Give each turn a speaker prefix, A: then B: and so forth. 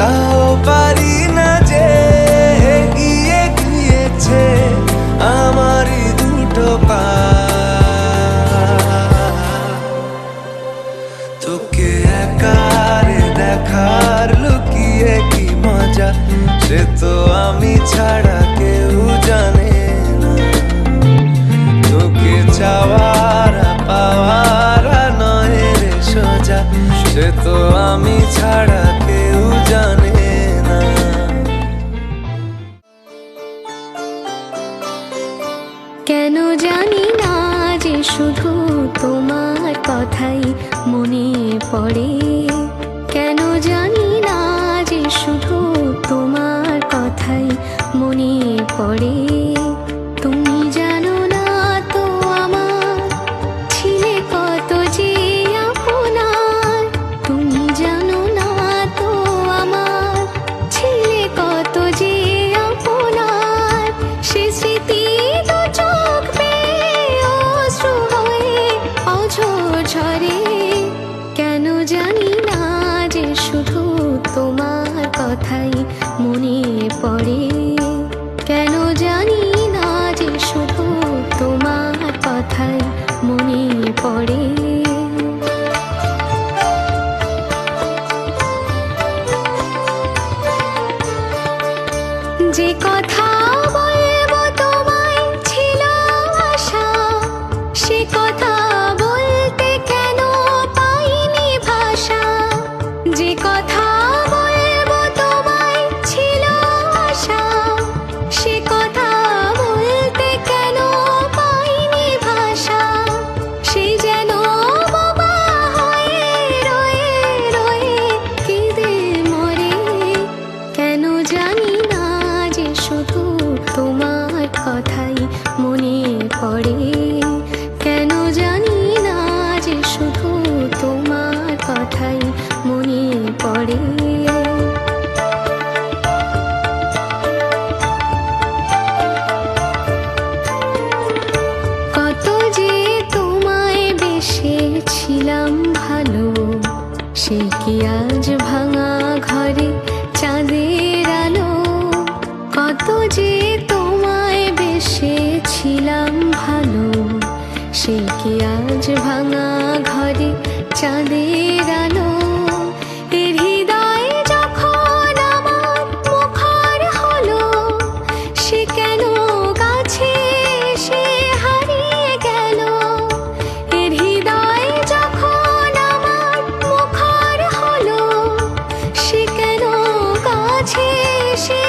A: তাও পারি না যে এগিয়ে গিয়েছে আমারই দুটো পা। তোকে একারে দেখার লুকিয়ে কি মজা, সে তো আমি ছাড়া কেউ জানে না। তোকে চাওয়ারা পাওয়ারা নয় রে সোজা, সে তো আমি ছাড়া কেউ জানে না।
B: কেন জানি না যে শুধু তোমার কথাই মনে পড়ে, কেন জানি না যে শুধু তোমার কথাই মনে পড়ে। তুমি জানো না তো আমার ছিলে কত যে আপনার, তুমি জানো না তো আমার ছিলে কত যে আপনার। সে স্মৃতি দু চোখ বেয়ে অশ্রু হয়ে অঝোর ঝরে, কেন জানি না যে শুধু তোমার কথাই মনে পড়ে, কেন জানি না যে শুধু তোমার কথাই মনে পড়ে। যে কথা বলবো তোমায় ছিল আশা, সে কথা বলতে কেন পাইনি ভাষা। যে কথা বলবো তোমায় ছিল আশা, সে কথা বলতে কেন পাইনি ভাষা। সে যেন বোবা হয়ে রয়ে রয়ে কেঁদে মরে, কেন জানি না যে শুধু তোমার কথাই মনে পড়ে, কেন জানি না যে শুধু তোমার কথাই মনে পড়ে। কত যে তোমায় বেসেছিলাম ভালো, সে কি আজ ভাঙা ঘরে চাঁদের আলো। কত যে তোমায় বেসেছিলাম ভালো, সে কি আজ ভাঙা ঘরে চাঁদের আলো। এর হৃদয় যখন আমার মুখর হলো, সে কেন কাছে সে হারিয়ে গেল। এর হৃদয় যখন আমার মুখর হলো, সে কেন কাছে সে